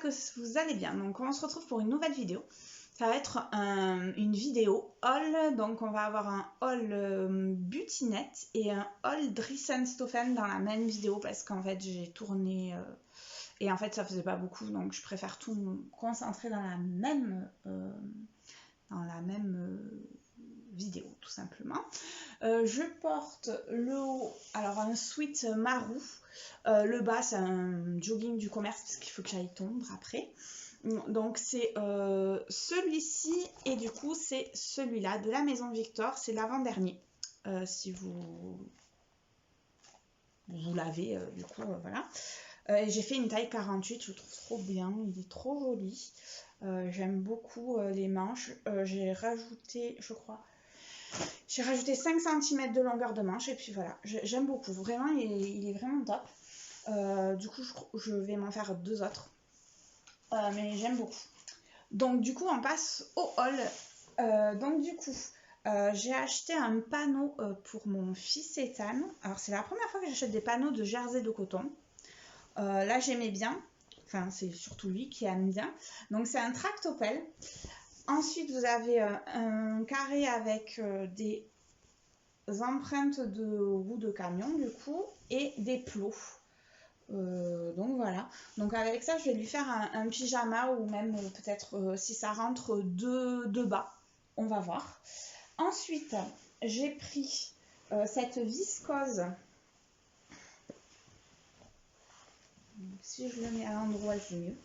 j'espère que vous allez bien. Donc on se retrouve pour une nouvelle vidéo. Ça va être une vidéo haul, donc on va avoir un haul butinette et un haul Dries-en-Stoffen dans la même vidéo parce qu'en fait j'ai tourné et en fait ça faisait pas beaucoup, donc je préfère tout me concentrer dans la même vidéo tout simplement. Je porte le haut, alors un sweat marou, le bas c'est un jogging du commerce parce qu'il faut que j'aille tondre après. Donc c'est celui-ci et du coup c'est celui-là de la Maison Victor, c'est l'avant-dernier. Si vous l'avez, du coup voilà. J'ai fait une taille 48, je le trouve trop bien, il est trop joli. J'aime beaucoup les manches. J'ai rajouté, je crois, j'ai rajouté 5 cm de longueur de manche et puis voilà, j'aime beaucoup, vraiment il est vraiment top. Du coup je vais m'en faire 2 autres, mais j'aime beaucoup. Donc du coup on passe au haul. Donc du coup j'ai acheté un panneau pour mon fils Ethan. Alors c'est la première fois que j'achète des panneaux de jersey de coton. Là j'aimais bien, enfin c'est surtout lui qui aime bien. Donc c'est un tractopelle. Ensuite vous avez un carré avec des empreintes de roues de camion du coup et des plots. Donc voilà, donc avec ça je vais lui faire un pyjama ou même peut-être si ça rentre deux bas, on va voir. Ensuite j'ai pris cette viscose, si je le mets à l'endroit c'est mieux.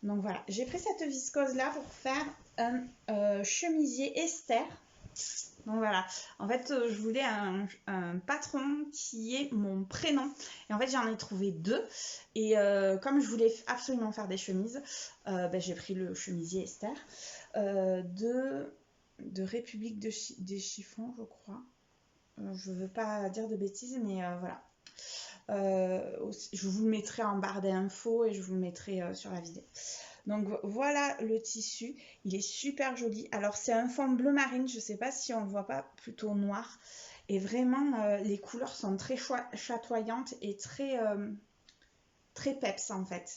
Donc voilà, j'ai pris cette viscose là pour faire un chemisier Esther. Donc voilà, en fait je voulais un patron qui est mon prénom et en fait j'en ai trouvé 2 et comme je voulais absolument faire des chemises, j'ai pris le chemisier Esther de République des chiffons je crois. Je veux pas dire de bêtises mais voilà. Je vous le mettrai en barre d'infos et je vous le mettrai sur la vidéo. Donc voilà le tissu, il est super joli. Alors c'est un fond bleu marine, je sais pas si on le voit pas, plutôt noir. Et vraiment les couleurs sont très chatoyantes et très peps en fait.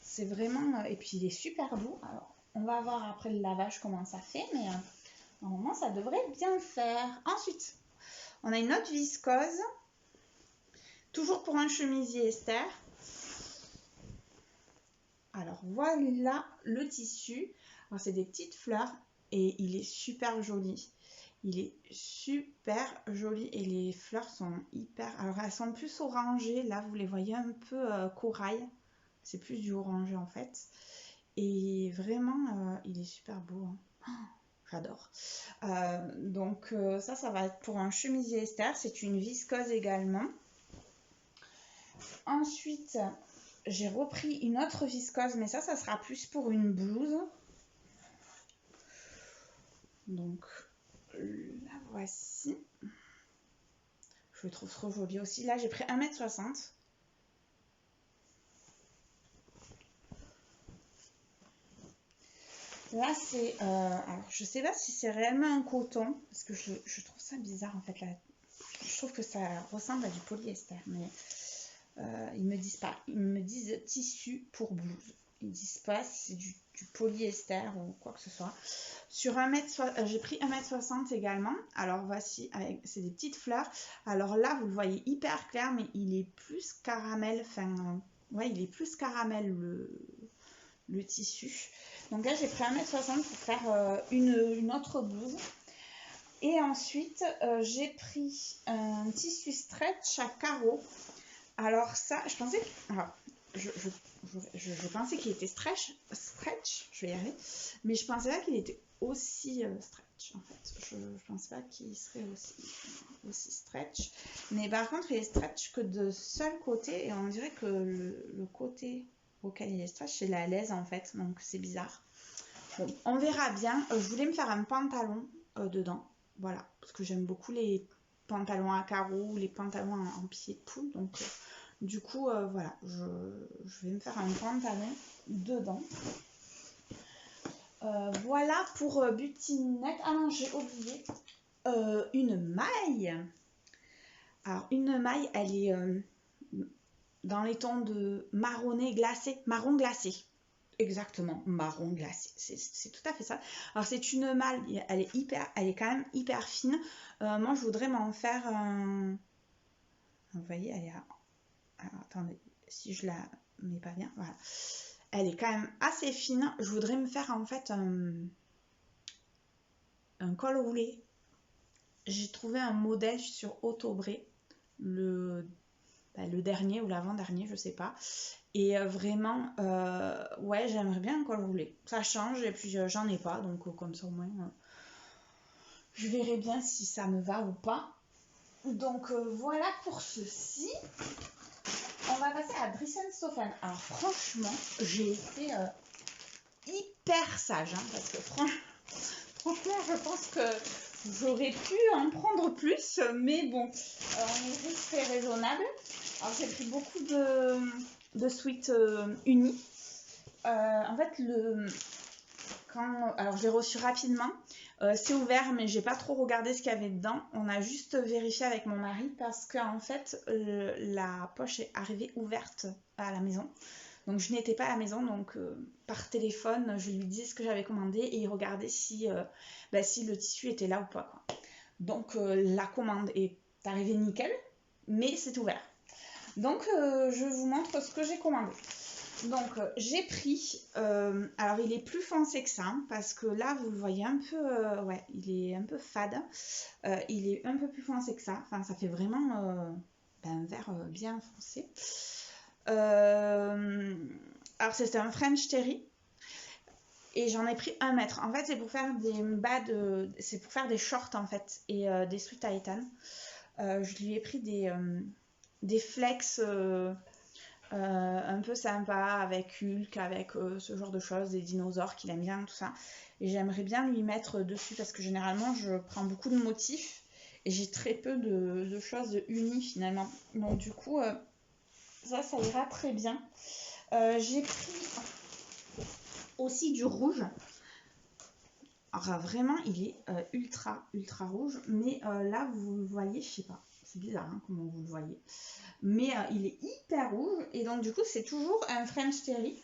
C'est vraiment... et puis il est super doux. Alors on va voir après le lavage comment ça fait, mais normalement ça devrait bien faire. Ensuite, on a une autre viscose, toujours pour un chemisier Esther. Alors voilà le tissu, c'est des petites fleurs et il est super joli. Il est super joli et les fleurs sont hyper... Alors elles sont plus orangées, là vous les voyez un peu corail. C'est plus du orangé en fait. Et vraiment il est super beau. Hein. Oh, j'adore. Donc ça va être pour un chemisier Esther. C'est une viscose également. Ensuite... j'ai repris une autre viscose, mais ça sera plus pour une blouse. Donc, la voici. Je le trouve trop jolie aussi. Là, j'ai pris 1,60 m. Là, c'est... alors, je sais pas si c'est réellement un coton, parce que je trouve ça bizarre, en fait. Là. Je trouve que ça ressemble à du polyester, mais... ils me disent pas, ils me disent tissu pour blouse, ils disent pas si c'est du polyester ou quoi que ce soit. Sur j'ai pris 1,60 m également. Alors voici, c'est des petites fleurs. Alors là vous le voyez hyper clair, mais il est plus caramel, enfin ouais, il est plus caramel le tissu. Donc là j'ai pris 1,60 m pour faire une autre blouse. Et ensuite j'ai pris un tissu stretch à carreaux. Alors ça, je pensais je pensais qu'il était stretch, je vais y arriver, mais je pensais pas qu'il était aussi stretch en fait. Je pense pas qu'il serait aussi stretch, mais par contre il est stretch que de seul côté et on dirait que le côté auquel il est stretch c'est la laise en fait, donc c'est bizarre. Bon, on verra bien. Je voulais me faire un pantalon dedans, voilà, parce que j'aime beaucoup les pantalons à carreaux, les pantalons en pied de poule, donc du coup voilà, je vais me faire un pantalon dedans. Voilà pour butinette. Ah non, j'ai oublié une maille. Alors une maille, elle est dans les tons de marronné glacé, marron glacé. Exactement, marron glacé, c'est tout à fait ça. Alors c'est une malle, elle est quand même hyper fine. Moi je voudrais m'en faire un... Vous voyez, elle est à... Alors, attendez, si je la mets pas bien, voilà. Elle est quand même assez fine. Je voudrais me faire en fait un col roulé. J'ai trouvé un modèle sur Autobré, le dernier ou l'avant-dernier, je sais pas. Et vraiment, ouais, j'aimerais bien un col roulé. Ça change et puis j'en ai pas, donc comme ça au moins, je verrai bien si ça me va ou pas. Donc voilà pour ceci. On va passer à Dresden-Stefan. Alors franchement, j'ai été hyper sage, hein, parce que franchement, je pense que j'aurais pu en prendre plus, mais bon, on est juste fait raisonnable. Alors j'ai pris beaucoup de sweats unis. En fait, alors je l'ai reçu rapidement. C'est ouvert, mais j'ai pas trop regardé ce qu'il y avait dedans. On a juste vérifié avec mon mari parce qu'en fait, la poche est arrivée ouverte à la maison. Donc je n'étais pas à la maison, donc par téléphone, je lui disais ce que j'avais commandé et il regardait si le tissu était là ou pas, quoi. Donc la commande est arrivée nickel, mais c'est ouvert. Donc je vous montre ce que j'ai commandé. Donc j'ai pris, alors il est plus foncé que ça, hein, parce que là vous le voyez un peu, ouais, il est un peu fade, il est un peu plus foncé que ça, enfin ça fait vraiment un vert bien foncé. Alors c'est un French Terry et j'en ai pris 1 mètre. En fait c'est pour faire des c'est pour faire des shorts en fait et des sweat Titan. Je lui ai pris des flex un peu sympa avec Hulk, avec ce genre de choses, des dinosaures qu'il aime bien, tout ça. Et j'aimerais bien lui mettre dessus parce que généralement je prends beaucoup de motifs et j'ai très peu de choses unies finalement. Donc du coup ça ira très bien. J'ai pris aussi du rouge. Alors vraiment il est ultra rouge, mais là vous le voyez, je sais pas, c'est bizarre hein, comment vous le voyez, mais il est hyper rouge et donc du coup c'est toujours un French Terry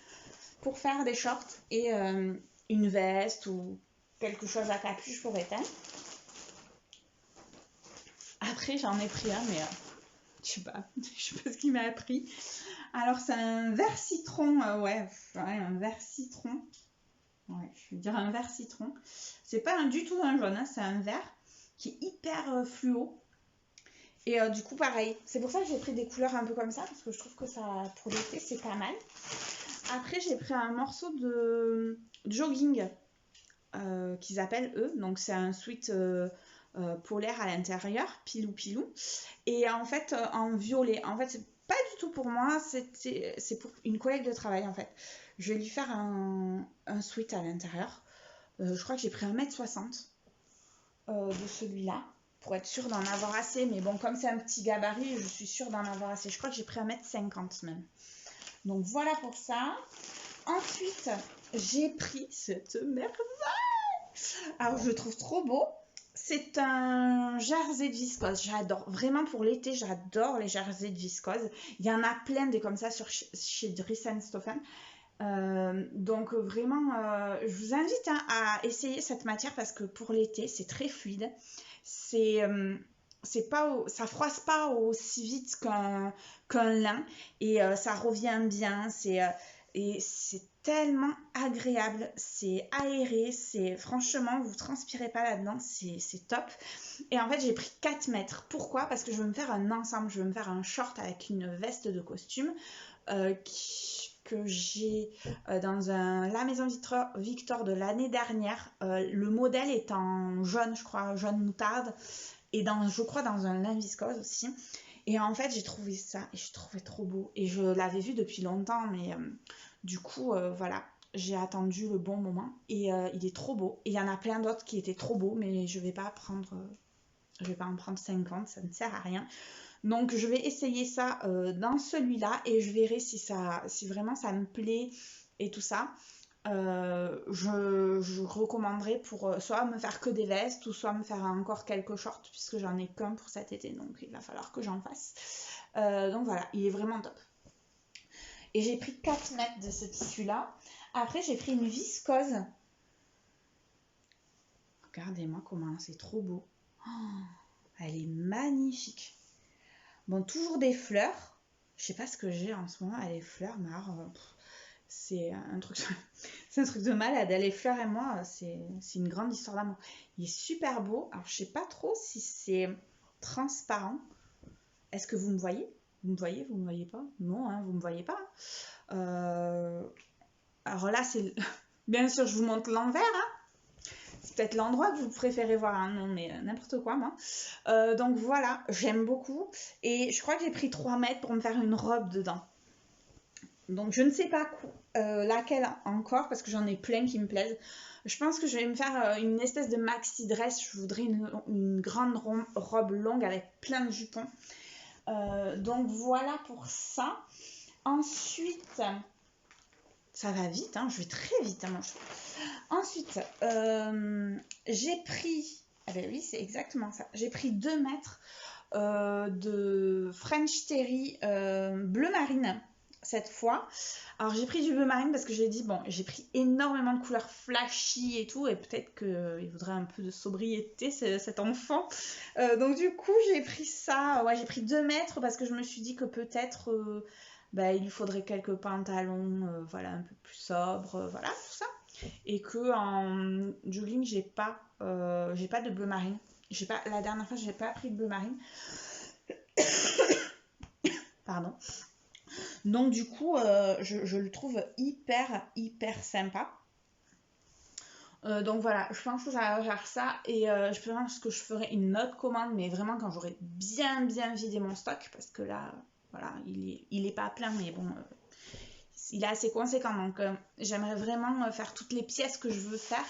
pour faire des shorts et une veste ou quelque chose à capuche pour éteindre. Après j'en ai pris un mais je sais pas ce qu'il m'a pris. Alors c'est un vert citron, ouais, un vert citron. Ouais, je veux dire un vert citron. C'est pas du tout un jaune, hein, c'est un vert qui est hyper fluo. Et du coup, pareil. C'est pour ça que j'ai pris des couleurs un peu comme ça, parce que je trouve que ça, pour l'été, c'est pas mal. Après, j'ai pris un morceau de jogging qu'ils appellent eux. Donc, c'est un sweat polaire à l'intérieur, pilou. Et en fait, en violet. En fait, c'est pas du tout pour moi, c'est pour une collègue de travail, en fait. Je vais lui faire un sweat à l'intérieur. Je crois que j'ai pris 1m60 de celui-là, pour être sûre d'en avoir assez. Mais bon, comme c'est un petit gabarit, je suis sûre d'en avoir assez. Je crois que j'ai pris 1m50 même. Donc voilà pour ça. Ensuite, j'ai pris cette merveille. Alors, je le trouve trop beau. C'est un jersey de viscose. J'adore. Vraiment, pour l'été, j'adore les jerseys de viscose. Il y en a plein des comme ça chez Dresden-Stefan. Donc vraiment je vous invite hein, à essayer cette matière parce que pour l'été c'est très fluide, ça froisse pas aussi vite qu'un lin et ça revient bien, et c'est tellement agréable, c'est aéré, franchement vous transpirez pas là-dedans, c'est top. Et en fait j'ai pris 4 mètres. Pourquoi? Parce que je veux me faire un ensemble, je veux me faire un short avec une veste de costume que j'ai dans la maison Victor de l'année dernière. Le modèle est en jaune, je crois, jaune moutarde, et je crois dans un lin viscose aussi. Et en fait, j'ai trouvé ça et je trouvais trop beau. Et je l'avais vu depuis longtemps, mais du coup, voilà, j'ai attendu le bon moment. Et il est trop beau. Et il y en a plein d'autres qui étaient trop beaux, mais je vais pas en prendre 50, ça ne sert à rien. Donc je vais essayer ça dans celui-là et je verrai si vraiment ça me plaît et tout ça. Je recommanderais pour soit me faire que des vestes ou soit me faire encore quelques shorts puisque j'en ai qu'un pour cet été, donc il va falloir que j'en fasse. Donc voilà, il est vraiment top. Et j'ai pris 4 mètres de ce tissu-là. Après, j'ai pris une viscose. Regardez-moi comment c'est trop beau. Oh, elle est magnifique. Bon, toujours des fleurs. Je sais pas ce que j'ai en ce moment. Les fleurs, mais alors, c'est un truc, c'est un truc de malade. Les fleurs et moi, c'est une grande histoire d'amour. Il est super beau. Alors, je sais pas trop si c'est transparent. Est-ce que vous me voyez? Vous me voyez? Vous me voyez pas? Non, hein, vous me voyez pas. Alors là, c'est bien sûr, je vous montre l'envers. Hein. C'est peut-être l'endroit que vous préférez voir. Hein. Non, mais n'importe quoi, moi. Donc voilà, j'aime beaucoup. Et je crois que j'ai pris 3 mètres pour me faire une robe dedans. Donc je ne sais pas laquelle encore, parce que j'en ai plein qui me plaisent. Je pense que je vais me faire une espèce de maxi dress. Je voudrais une grande robe longue avec plein de jupons. Donc voilà pour ça. Ensuite, ça va vite, hein, je vais très vite. Hein, ensuite, j'ai pris, ah ben oui, c'est exactement ça. J'ai pris 2 mètres de French Terry bleu marine cette fois. Alors j'ai pris du bleu marine parce que j'ai dit, bon, j'ai pris énormément de couleurs flashy et tout, et peut-être qu'il voudrait un peu de sobriété, cet enfant. Donc du coup, j'ai pris ça, ouais, j'ai pris 2 mètres parce que je me suis dit que peut-être il lui faudrait quelques pantalons, voilà, un peu plus sobres, voilà, tout ça. Et que en jogging, j'ai pas de bleu marine. La dernière fois, j'ai pas pris de bleu marine. Pardon. Donc du coup, je le trouve hyper sympa. Donc voilà, je pense que ça va faire ça. Et je pense que je ferai une autre commande, mais vraiment quand j'aurai bien vidé mon stock. Parce que là, voilà, il est pas plein, mais bon, il est assez conséquent. Donc j'aimerais vraiment faire toutes les pièces que je veux faire.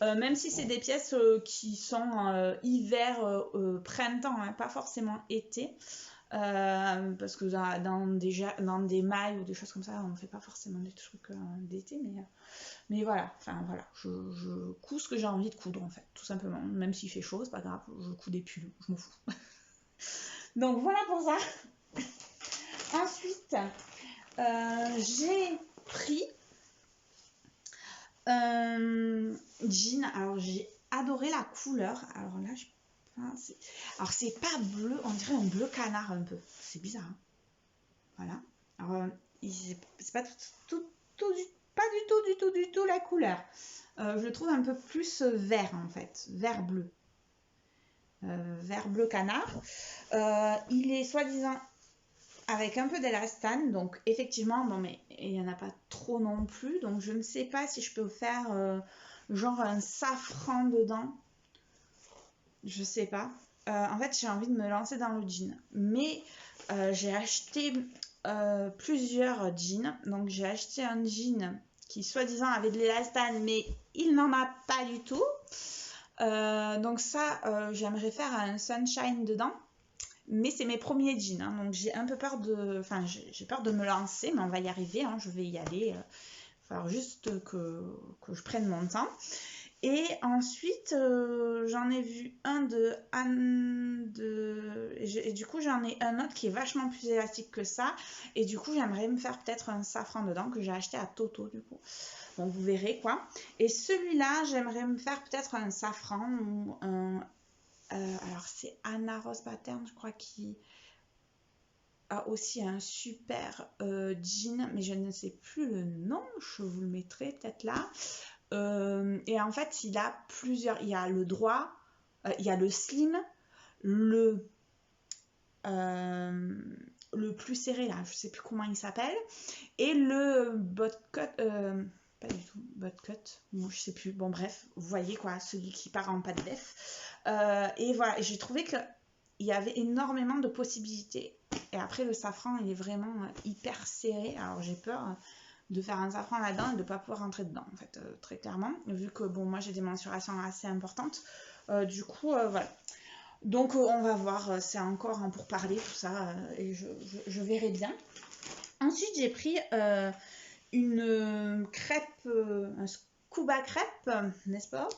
Même si c'est des pièces qui sont hiver, printemps, hein, pas forcément été. Parce que dans des mailles ou des choses comme ça, on ne fait pas forcément des trucs d'été, mais voilà, enfin voilà, je couds ce que j'ai envie de coudre en fait, tout simplement. Même s'il fait chaud, c'est pas grave, je couds des pulls, je m'en fous. Donc voilà pour ça. Ensuite, j'ai pris un jean. Alors j'ai adoré la couleur. Alors là, alors c'est pas bleu, on dirait un bleu canard un peu. C'est bizarre. Hein. Voilà. Alors c'est pas du tout la couleur. Je le trouve un peu plus vert en fait, vert bleu. Vert bleu canard. Il est soi-disant avec un peu d'élastane, donc effectivement, bon, mais il n'y en a pas trop non plus, donc je ne sais pas si je peux faire genre un safran dedans. Je sais pas. En fait, j'ai envie de me lancer dans le jean, mais j'ai acheté plusieurs jeans. Donc j'ai acheté un jean qui soi-disant avait de l'élastane, mais il n'en a pas du tout. Donc ça, j'aimerais faire un sunshine dedans. Mais c'est mes premiers jeans, hein, donc j'ai un peu peur j'ai peur de me lancer, mais on va y arriver, hein, je vais y aller. Il va falloir juste que je prenne mon temps. Et ensuite, j'en ai vu un de Anne et du coup, j'en ai un autre qui est vachement plus élastique que ça. Et du coup, j'aimerais me faire peut-être un safran dedans que j'ai acheté à Toto, du coup. Donc, vous verrez quoi. Et celui-là, j'aimerais me faire peut-être un safran ou un... alors, c'est Anna Rose Pattern, je crois, qui a aussi un super jean, mais je ne sais plus le nom. Je vous le mettrai peut-être là. Et en fait, il a plusieurs. Il y a le droit, il y a le slim, le plus serré là, je sais plus comment il s'appelle, et le butt cut. Pas du tout, butt cut, bon, je sais plus. Bon, bref, vous voyez quoi, celui qui part en pas de def. Et voilà, j'ai trouvé que il y avait énormément de possibilités. Et après, le safran, il est vraiment hyper serré. Alors, j'ai peur de faire un safran là-dedans et de ne pas pouvoir rentrer dedans, en fait, très clairement, vu que, bon, moi, j'ai des mensurations assez importantes. Du coup, voilà. Donc, on va voir, c'est encore en pourparlers, tout ça, et je verrai bien. Ensuite, j'ai pris une crêpe, un scuba crêpe, n'est-ce pas?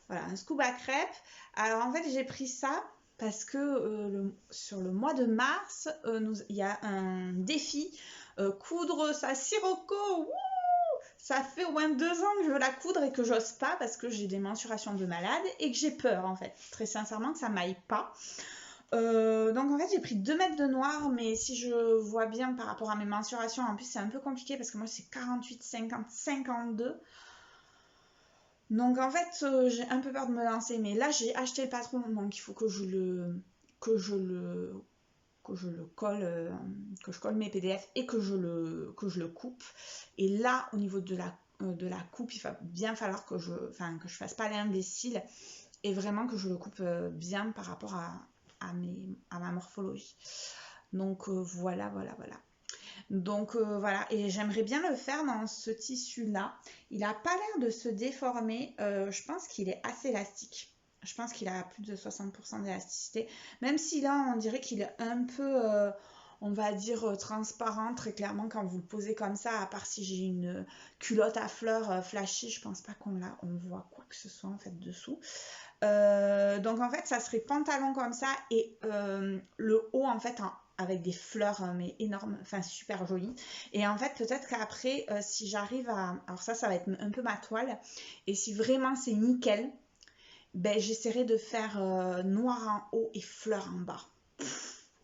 Voilà, un scuba crêpe. Alors, en fait, j'ai pris ça parce que sur le mois de mars, il y a un défi coudre sa sirocco. Wouh, ça fait au moins 2 ans que je veux la coudre et que j'ose pas parce que j'ai des mensurations de malade et que j'ai peur en fait, très sincèrement, que ça m'aille pas. Donc en fait j'ai pris 2 mètres de noir, mais si je vois bien par rapport à mes mensurations, en plus c'est un peu compliqué parce que moi c'est 48, 50, 52. Donc en fait j'ai un peu peur de me lancer, mais là j'ai acheté le patron, donc il faut que je colle, que je colle mes PDF et que je le coupe. Et là au niveau de la coupe, il va bien falloir que je fasse pas l'imbécile et vraiment que je le coupe bien par rapport à ma morphologie. Donc voilà. Donc voilà, et j'aimerais bien le faire dans ce tissu-là. Il n'a pas l'air de se déformer. Je pense qu'il est assez élastique. Je pense qu'il a plus de 60% d'élasticité. Même si là, on dirait qu'il est un peu, on va dire, transparent. Très clairement, quand vous le posez comme ça, à part si j'ai une culotte à fleurs flashy, je pense pas qu'on voit quoi que ce soit en fait dessous. Donc en fait, ça serait pantalon comme ça et le haut en fait avec des fleurs mais énormes, enfin super jolies. Et en fait, peut-être qu'après, si j'arrive à... Alors ça va être un peu ma toile. Et si vraiment c'est nickel, ben j'essaierai de faire noir en haut et fleurs en bas.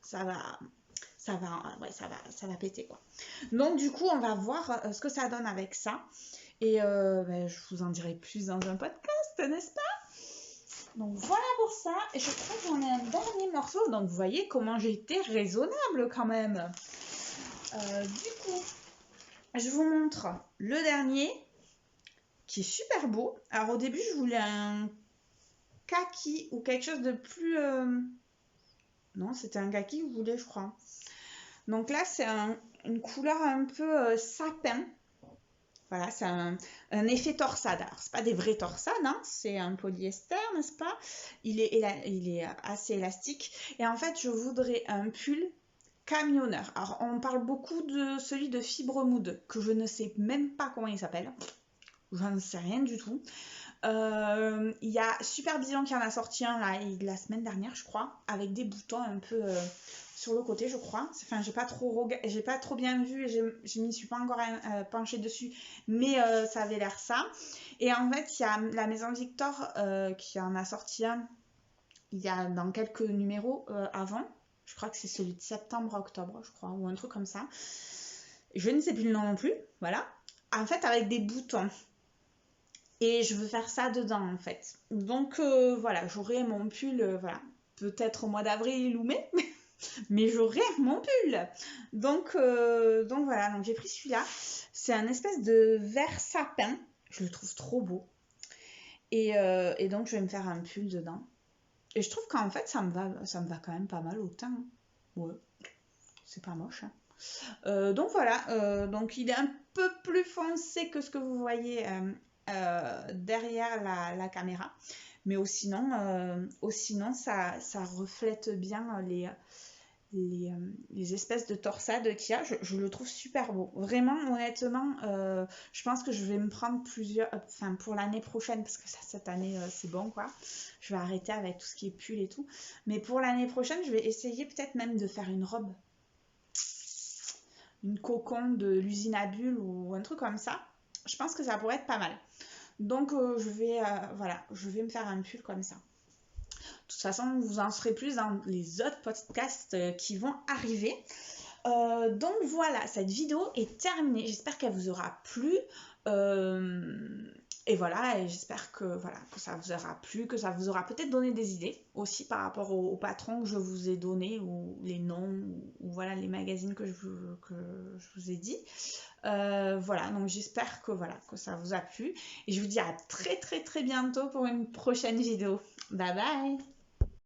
Ça va péter quoi. Donc du coup, on va voir ce que ça donne avec ça. Et ben, je vous en dirai plus dans un podcast, n'est-ce pas? Donc voilà pour ça, et je crois que j'en ai un dernier morceau, donc vous voyez comment j'ai été raisonnable quand même. Du coup, je vous montre le dernier, qui est super beau. Alors au début, je voulais un kaki ou quelque chose de plus... Non, c'était un kaki que je voulais, je crois. Donc là, c'est une couleur un peu sapin. Voilà, c'est un effet torsade. Alors, c'est pas des vraies torsades, hein, c'est un polyester, n'est-ce pas? Il est assez élastique. Et en fait, je voudrais un pull camionneur. Alors, on parle beaucoup de celui de Fibre Mood, que je ne sais même pas comment il s'appelle. J'en sais rien du tout. Il y a Super Bison qui en a sorti un là, la semaine dernière, je crois, avec des boutons un peu sur le côté, je crois. Enfin, j'ai pas trop bien vu et je m'y suis pas encore penchée dessus, mais ça avait l'air ça. Et en fait, il y a la maison Victor qui en a sorti un il y a dans quelques numéros avant. Je crois que c'est celui de septembre-octobre, je crois, ou un truc comme ça. Je ne sais plus le nom non plus, voilà. En fait, avec des boutons. Et je veux faire ça dedans en fait. Donc voilà, j'aurai mon pull, voilà, peut-être au mois d'avril ou mai, mais j'aurai mon pull. Donc voilà, donc j'ai pris celui-là. C'est un espèce de vert sapin. Je le trouve trop beau. Et donc je vais me faire un pull dedans. Et je trouve qu'en fait ça me va quand même pas mal au teint. Ouais, c'est pas moche. Donc voilà, donc il est un peu plus foncé que ce que vous voyez derrière la caméra, mais sinon ça reflète bien les espèces de torsades qu'il y a. Je le trouve super beau, vraiment honnêtement. Je pense que je vais me prendre plusieurs, enfin pour l'année prochaine, parce que ça, cette année c'est bon quoi, je vais arrêter avec tout ce qui est pull et tout, mais pour l'année prochaine je vais essayer peut-être même de faire une robe, une cocon de l'usine à bulles ou un truc comme ça. Je pense que ça pourrait être pas mal. Donc je vais me faire un pull comme ça. De toute façon, vous en serez plus dans les autres podcasts qui vont arriver. Donc voilà, cette vidéo est terminée. J'espère qu'elle vous aura plu. Et voilà, et j'espère que ça vous aura plu, que ça vous aura peut-être donné des idées aussi par rapport au patron que je vous ai donné, ou les noms, ou voilà les magazines que je vous ai dit. Voilà, donc j'espère que ça vous a plu. Et je vous dis à très très très bientôt pour une prochaine vidéo. Bye bye!